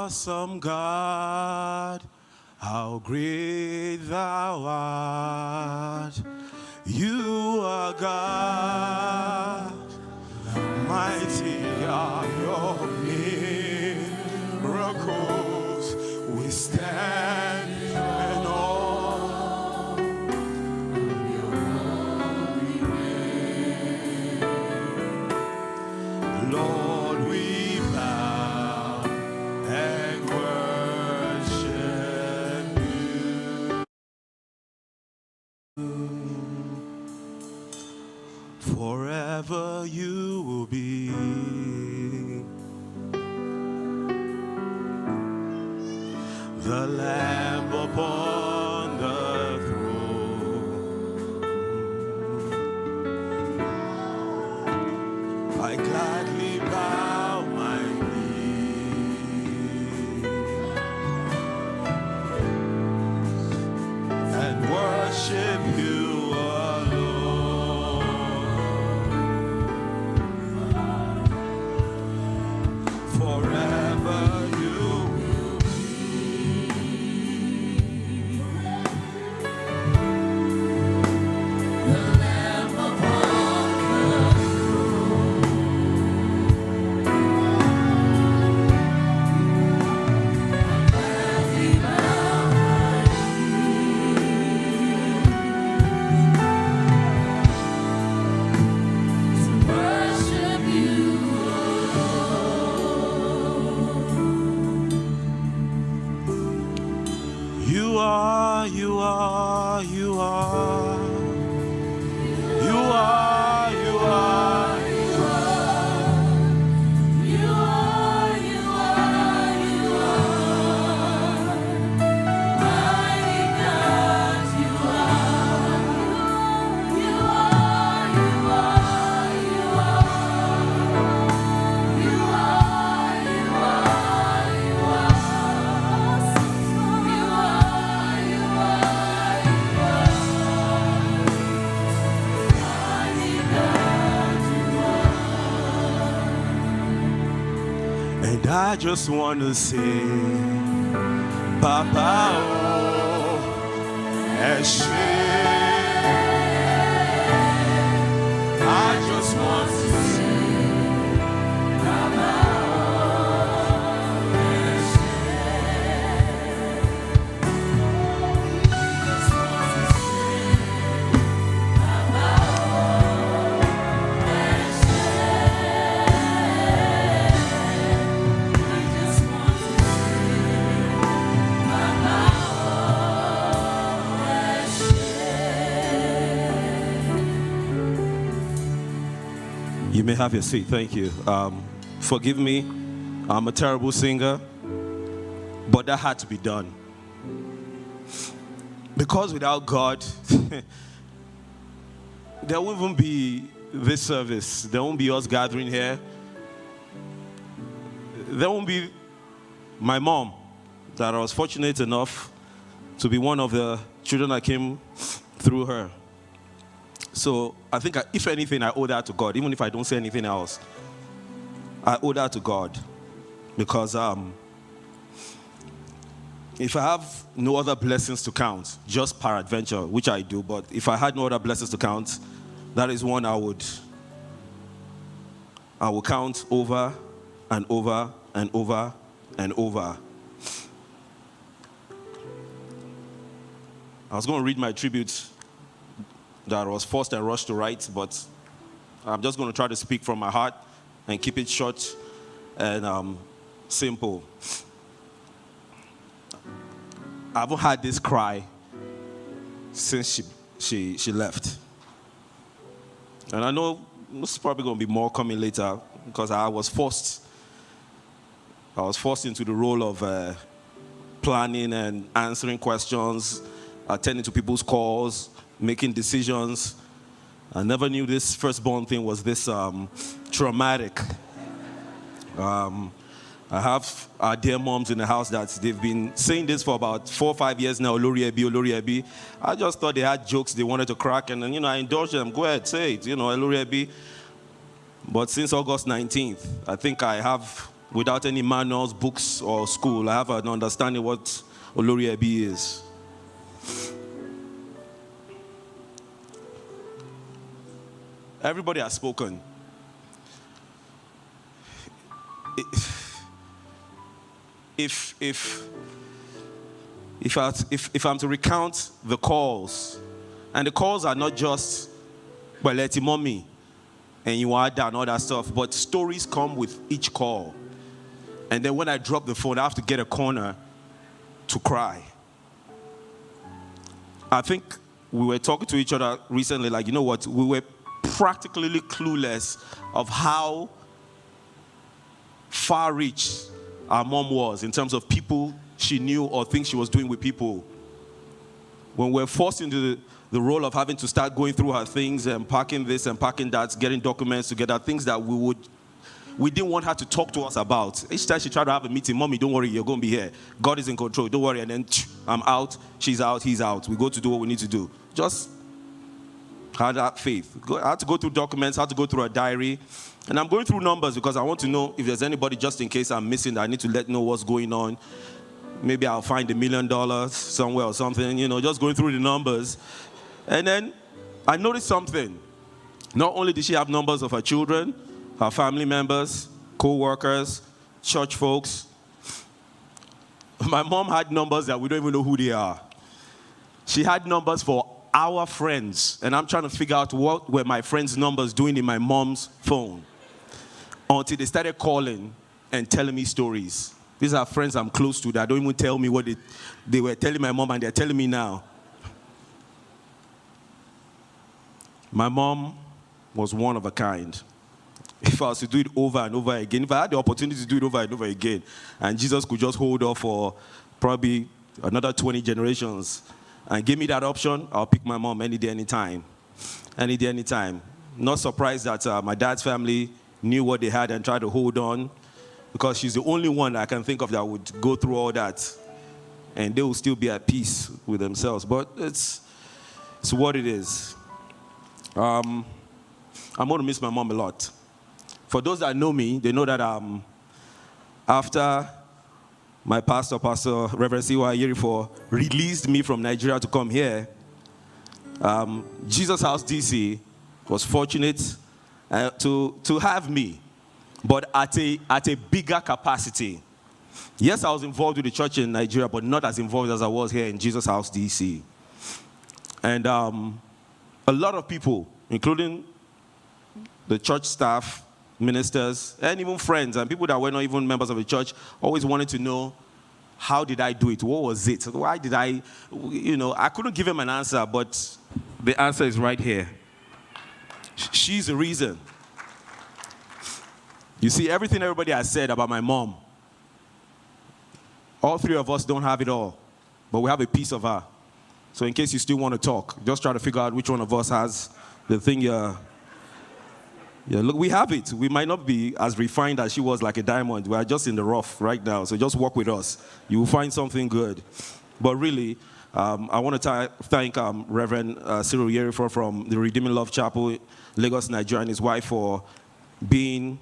awesome God, how great thou art. You are God, mighty are your miracles. We stand in awe of your holy name. Lord, we bow and worship you. Forever you will be the Lamb upon the throne. I gladly bow my knee and worship you alone. Forever you will be the Lamb upon the throne. Gladly bow my knee to worship you alone. You are, you are, you are. You are, you are, you are. You are, you are, you are. Mighty God, you are. You are, you are, you are. You are, you are, you are. You are, you are, you are. Mighty God, you are. And I just want to say, Papa, oh, Eshe. I just want to say, Papa, oh, Eshe. Just want to say, Papa, oh, Eshe. I just want to say, Papa, oh, Eshe. You may have your seat. Thank you. Forgive me. I'm a terrible singer, but that had to be done. Because without God, there won't even be this service. There won't be us gathering here. There won't be my mom, that I was fortunate enough to be one of the children that came through her. So I think, if anything, I owe that to God. Even if I don't say anything else, I owe that to God. Because if I have no other blessings to count, just peradventure, which I do, but if I had no other blessings to count, that is one I would count over and over and over and over. I was going to read my tribute that I was forced and rushed to write, but I'm just going to try to speak from my heart and keep it short and simple. I haven't had this cry since she left. And I know there's probably going to be more coming later, because I was forced into the role of planning and answering questions, attending to people's calls, making decisions. I never knew this firstborn thing was this traumatic. I have our dear moms in the house that they've been saying this for about 4 or 5 years now, Olori Ebi. I just thought they had jokes they wanted to crack, and then, I indulged them. Go ahead, say it, Olori Ebi. But since August 19th, I think I have without any manuals, books, or school. I have an understanding what Olori Ebi is. Everybody has spoken. If I'm to recount the calls, and the calls are not just Baleti Mommy and you are and all that stuff, but stories come with each call. And then when I drop the phone, I have to get a corner to cry. I think we were talking to each other recently, like, you know what, we were practically clueless of how far-reach our mom was in terms of people she knew or things she was doing with people. When we're forced into the role of having to start going through her things and packing this and packing that, getting documents together, things that we didn't want her to talk to us about. Each time she tried to have a meeting, Mommy, don't worry, you're going to be here. God is in control, don't worry. And then I'm out, she's out, he's out. We go to do what we need to do. Just had that faith. I had to go through documents, I had to go through a diary. And I'm going through numbers because I want to know if there's anybody just in case I'm missing that I need to let know what's going on. Maybe I'll find $1 million somewhere or something, just going through the numbers. And then I noticed something. Not only did she have numbers of her children, her family members, co-workers, church folks, my mom had numbers that we don't even know who they are. She had numbers for our friends, and I'm trying to figure out what were my friends' numbers doing in my mom's phone until they started calling and telling me stories. These are friends I'm close to that don't even tell me what they were telling my mom, and they're telling me now. My mom was one of a kind. If I was to do it over and over again, if I had the opportunity to do it over and over again, and Jesus could just hold off for probably another 20 generations and give me that option, I'll pick my mom any day, anytime. Any day, anytime. Not surprised that my dad's family knew what they had and tried to hold on, because she's the only one I can think of that would go through all that and they will still be at peace with themselves. But it's what it is. I'm going to miss my mom a lot. For those that know me, they know that after my pastor, Reverend Siwa Yerifo, released me from Nigeria to come here, Jesus House DC was fortunate to have me, but at a bigger capacity. Yes, I was involved with the church in Nigeria, but not as involved as I was here in Jesus House DC. And a lot of people, including the church staff, ministers, and even friends, and people that were not even members of the church, always wanted to know, how did I do it? What was it? Why did I couldn't give him an answer, but the answer is right here. She's the reason. You see, everything everybody has said about my mom, all three of us don't have it all, but we have a piece of her. So in case you still want to talk, just try to figure out which one of us has the thing look, we have it. We might not be as refined as she was, like a diamond. We are just in the rough right now, so just walk with us. You will find something good. But really, I want to thank Reverend Cyril Yerifo from the Redeeming Love Chapel, Lagos, Nigeria, and his wife for being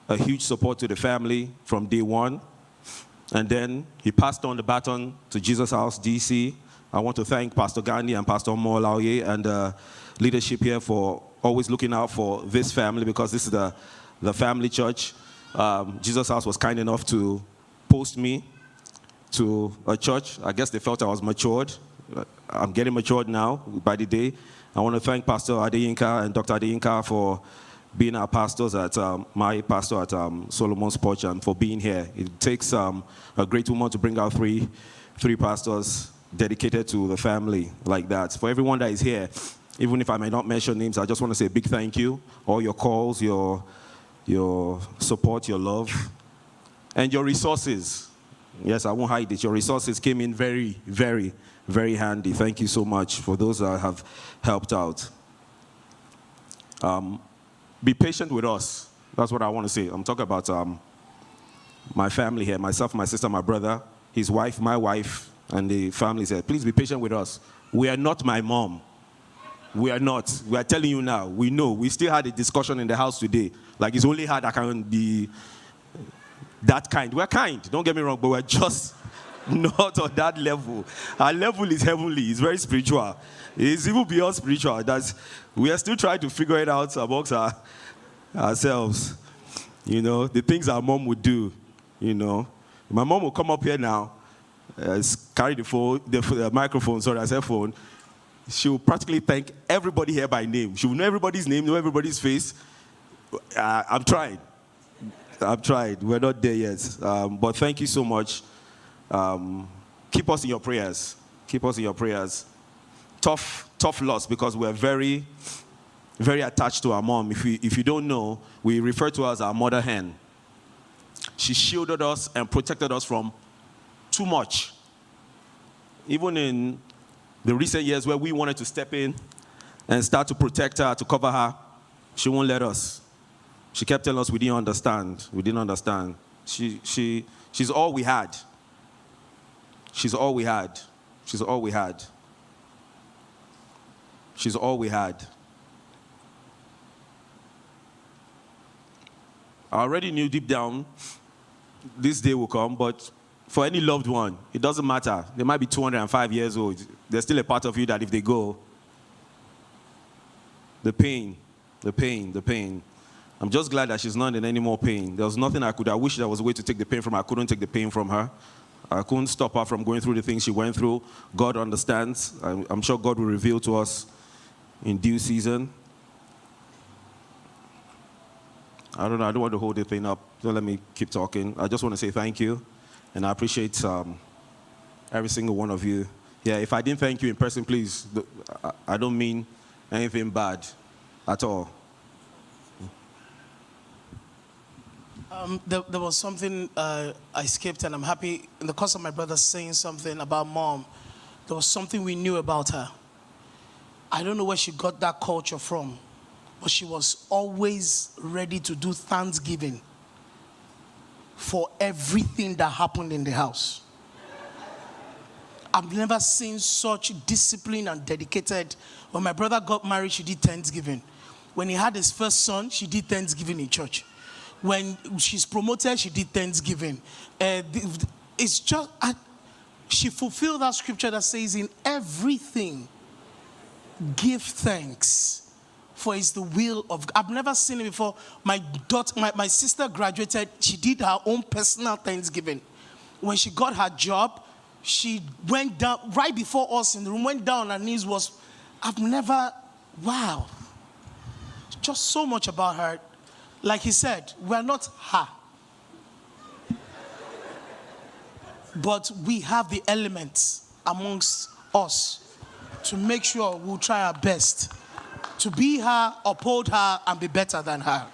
a huge support to the family from day one. And then he passed on the baton to Jesus House DC. I want to thank Pastor Gandhi and Pastor Mo Lauye and leadership here for always looking out for this family, because this is the family church. Jesus House was kind enough to post me to a church. I guess they felt I was matured. I'm getting matured now by the day. I want to thank Pastor Adeyinka and Dr. Adeyinka for being our pastors at my pastor at Solomon's Porch, and for being here. It takes a great woman to bring out three pastors dedicated to the family like that. For everyone that is here, even if I may not mention names, I just want to say a big thank you. All your calls, your support, your love, and your resources. Yes, I won't hide it. Your resources came in very, very, very handy. Thank you so much for those that have helped out. Be patient with us. That's what I want to say. I'm talking about my family here, myself, my sister, my brother, his wife, my wife, and the family said, please be patient with us. We are not my mom. We are not. We are telling you now. We know. We still had a discussion in the house today. Like, it's only her that can be that kind. We're kind, don't get me wrong, but we're just not on that level. Our level is heavenly. It's very spiritual. It's even beyond spiritual. We are still trying to figure it out amongst ourselves. You know, the things our mom would do, you know. My mom will come up here now, carry the microphone, sorry, I said phone. She will practically thank everybody here by name. She will know everybody's name, know everybody's face. I'm trying. We're not there yet. But thank you so much. Keep us in your prayers. Keep us in your prayers. Tough loss, because we're very, very attached to our mom. If you don't know, we refer to her as our mother hen. She shielded us and protected us from too much. Even in the recent years where we wanted to step in and start to protect her, to cover her, she won't let us. She kept telling us we didn't understand. We didn't understand. She's all we had. She's all we had. She's all we had. She's all we had. I already knew deep down this day will come, but for any loved one, it doesn't matter. They might be 205 years old. There's still a part of you that if they go, the pain. I'm just glad that she's not in any more pain. There was nothing I wish there was a way to take the pain from her. I couldn't take the pain from her. I couldn't stop her from going through the things she went through. God understands. I'm sure God will reveal to us in due season. I don't know. I don't want to hold the thing up. Don't let me keep talking. I just want to say thank you. And I appreciate every single one of you. Yeah, if I didn't thank you in person, please, I don't mean anything bad at all. There was something I skipped, and I'm happy in the course of my brother saying something about mom. There was something we knew about her. I don't know where she got that culture from, but she was always ready to do Thanksgiving for everything that happened in the house. I've never seen such discipline and dedicated. When my brother got married, she did Thanksgiving. When he had his first son, she did Thanksgiving in church. When she's promoted, she did Thanksgiving. It's just, she fulfilled that scripture that says, in everything, give thanks, for it's the will of God. I've never seen it before. My sister graduated. She did her own personal Thanksgiving. When she got her job, she went down, right before us in the room, went down on her knees. Wow. Just so much about her. Like he said, we're not her. But we have the elements amongst us to make sure we'll try our best to be her, uphold her, and be better than her.